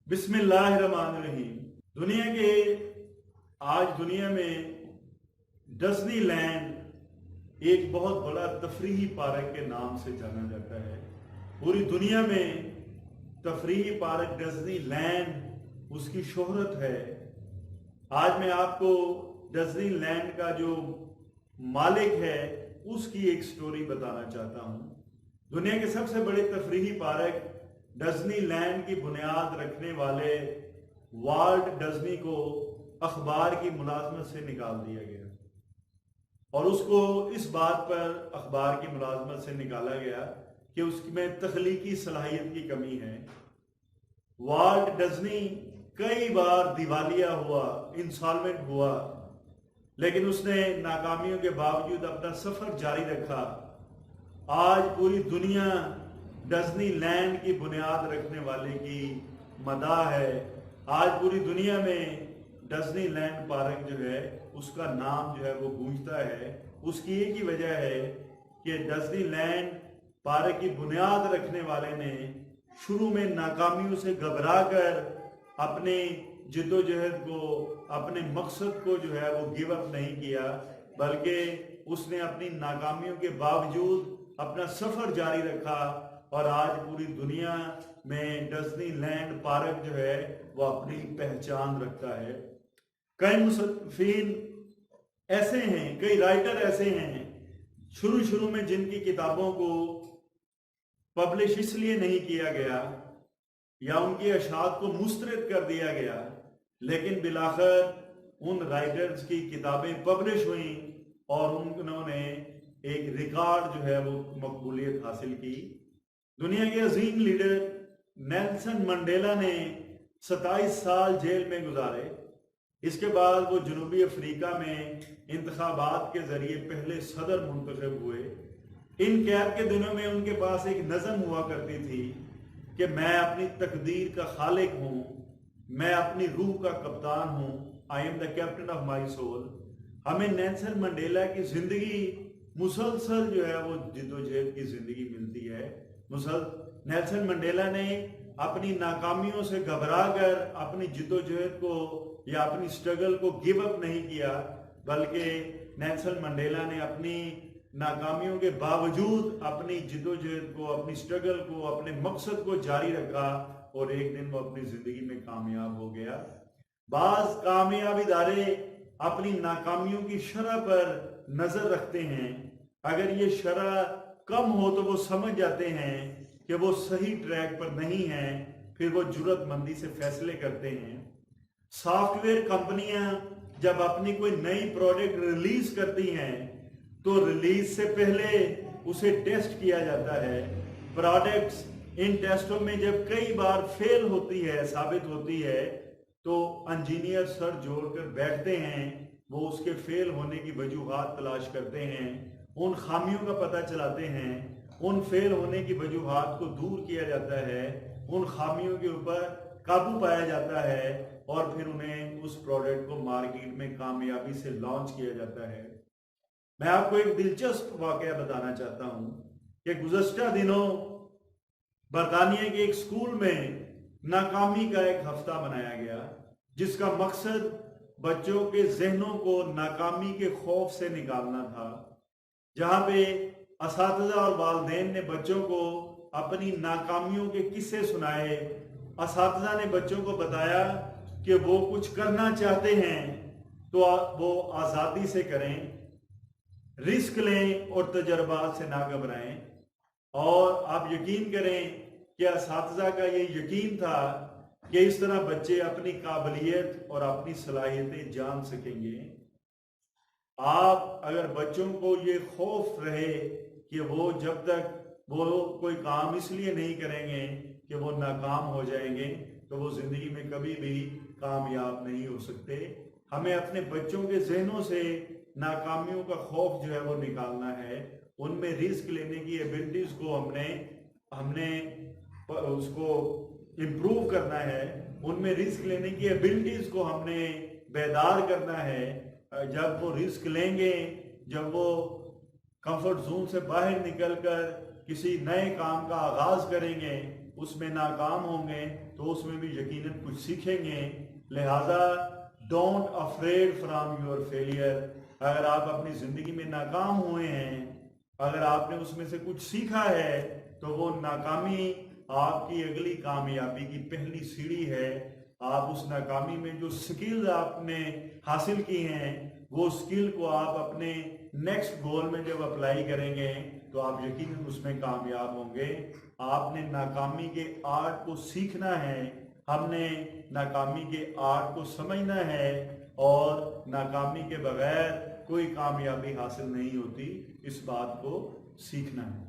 बिस्मिल्लाहिर्रहमानिर्रहीम। आज दुनिया में डिज्नी लैंड एक बहुत बड़ा तफरीही पार्क के नाम से जाना जाता है। पूरी दुनिया में तफरीही पार्क डिज्नी लैंड उसकी शोहरत है। आज मैं आपको डिज्नी लैंड का जो मालिक है उसकी एक स्टोरी बताना चाहता हूँ। दुनिया के सबसे बड़े तफरीही पार्क डिज्नी लैंड की बुनियाद रखने वाले वाल्ट डिज्नी को अखबार की मुलाजमत से निकाल दिया गया और उसको इस बात पर अखबार की मुलाजमत से निकाला गया कि उसमें तख्लीकी सलाहियत की कमी है। वाल्ट डिज्नी कई बार दिवालिया हुआ, इंसॉल्वेंट हुआ, लेकिन उसने नाकामियों के बावजूद अपना सफर जारी रखा। आज पूरी दुनिया डिज्नी लैंड की बुनियाद रखने वाले की मदाह है। आज पूरी दुनिया में डिज्नी लैंड पार्क जो है उसका नाम जो है वो गूंजता है। उसकी एक ही वजह है कि डिज्नी लैंड पार्क की बुनियाद रखने वाले ने शुरू में नाकामियों से घबरा कर अपने जिद्दोजहद को, अपने मकसद को जो है वो गिव अप नहीं किया, बल्कि उसने अपनी नाकामियों के बावजूद अपना सफर जारी रखा और आज पूरी दुनिया में डिज्नी लैंड पार्क जो है वो अपनी पहचान रखता है। कई मुसन्निफीन ऐसे हैं, कई राइटर ऐसे हैं शुरू में जिनकी किताबों को पब्लिश इसलिए नहीं किया गया या उनकी अशात को मुस्तरद कर दिया गया, लेकिन बिलाखिर उन राइटर्स की किताबें पब्लिश हुई और उन्होंने एक रिकॉर्ड जो है वो मकबूलियत हासिल की। दुनिया के अजीम लीडर नेल्सन मंडेला ने 27 साल जेल में गुजारे। इसके बाद वो जनूबी अफ्रीका में इंतखाबात के जरिए पहले सदर मुंतखब हुए। इन कैद के दिनों में उनके पास एक नज़म हुआ करती थी कि मैं अपनी तकदीर का खालिक हूँ, मैं अपनी रूह का कप्तान हूँ, I am the captain of my soul. हमें नेल्सन मंडेला की जिंदगी मुसलसल जो है वो जिद्दोजहद की जिंदगी मिलती है। नेल्सन मंडेला ने अपनी नाकामियों से घबरा कर अपनी जिद्दोजहद को या अपनी स्ट्रगल को गिव अप नहीं किया, बल्कि नेल्सन मंडेला ने अपनी नाकामियों के बावजूद अपनी जिद्दोजहद को, अपनी स्ट्रगल को, अपने मकसद को जारी रखा और एक दिन वो अपनी जिंदगी में कामयाब हो गया। बाज कामयाब इदारे अपनी नाकामियों की शरह पर नजर रखते हैं। अगर ये शरह कम हो तो वो समझ जाते हैं कि वो सही ट्रैक पर नहीं है, फिर वो जुर्रतमंदी से फैसले करते हैं। सॉफ्टवेयर कंपनियां जब अपनी कोई नई प्रोडक्ट रिलीज करती हैं तो रिलीज से पहले उसे टेस्ट किया जाता है। प्रोडक्ट्स इन टेस्टों में जब कई बार फेल होती है, साबित होती है, तो इंजीनियर सर जोड़कर बैठते हैं, वो उसके फेल होने की वजूहात तलाश करते हैं, उन खामियों का पता चलाते हैं, उन फेल होने की वजूहात को दूर किया जाता है, उन खामियों के ऊपर काबू पाया जाता है और फिर उन्हें उस प्रोडक्ट को मार्केट में कामयाबी से लॉन्च किया जाता है। मैं आपको एक दिलचस्प वाकया बताना चाहता हूं कि गुज़श्ता दिनों बरतानिया के एक स्कूल में नाकामी का एक हफ्ता मनाया गया, जिसका मकसद बच्चों के जहनों को नाकामी के खौफ से निकालना था। जहां पे असातिज़ा और वालिदैन ने बच्चों को अपनी नाकामियों के किस्से सुनाए। असातिज़ा ने बच्चों को बताया कि वो कुछ करना चाहते हैं तो वो आज़ादी से करें, रिस्क लें और तजर्बात से ना घबराएं। और आप यकीन करें कि असातिज़ा का ये यकीन था कि इस तरह बच्चे अपनी काबिलियत और अपनी सलाहियतें जान सकेंगे। आप अगर बच्चों को ये खौफ रहे कि वो जब तक वो कोई काम इसलिए नहीं करेंगे कि वो नाकाम हो जाएंगे, तो वो जिंदगी में कभी भी कामयाब नहीं हो सकते। हमें अपने बच्चों के जहनों से नाकामियों का खौफ जो है वो निकालना है। उनमें रिस्क लेने की एबिलिटीज को हमने उसको इम्प्रूव करना है। उनमें रिस्क लेने की एबिलिटीज को हमने बेदार करना है। जब वो रिस्क लेंगे, जब वो कंफर्ट जोन से बाहर निकलकर किसी नए काम का आगाज करेंगे, उसमें नाकाम होंगे तो उसमें भी यकीनन कुछ सीखेंगे। लिहाजा don't afraid from your failure. अगर आप अपनी ज़िंदगी में नाकाम हुए हैं, अगर आपने उसमें से कुछ सीखा है, तो वो नाकामी आपकी अगली कामयाबी की पहली सीढ़ी है। आप उस नाकामी में जो स्किल आपने हासिल की हैं, वो स्किल को आप अपने नेक्स्ट गोल में जब अप्लाई करेंगे तो आप यकीनन उसमें कामयाब होंगे। आपने नाकामी के आर्ट को सीखना है, हमने नाकामी के आर्ट को समझना है, और नाकामी के बगैर कोई कामयाबी हासिल नहीं होती, इस बात को सीखना है।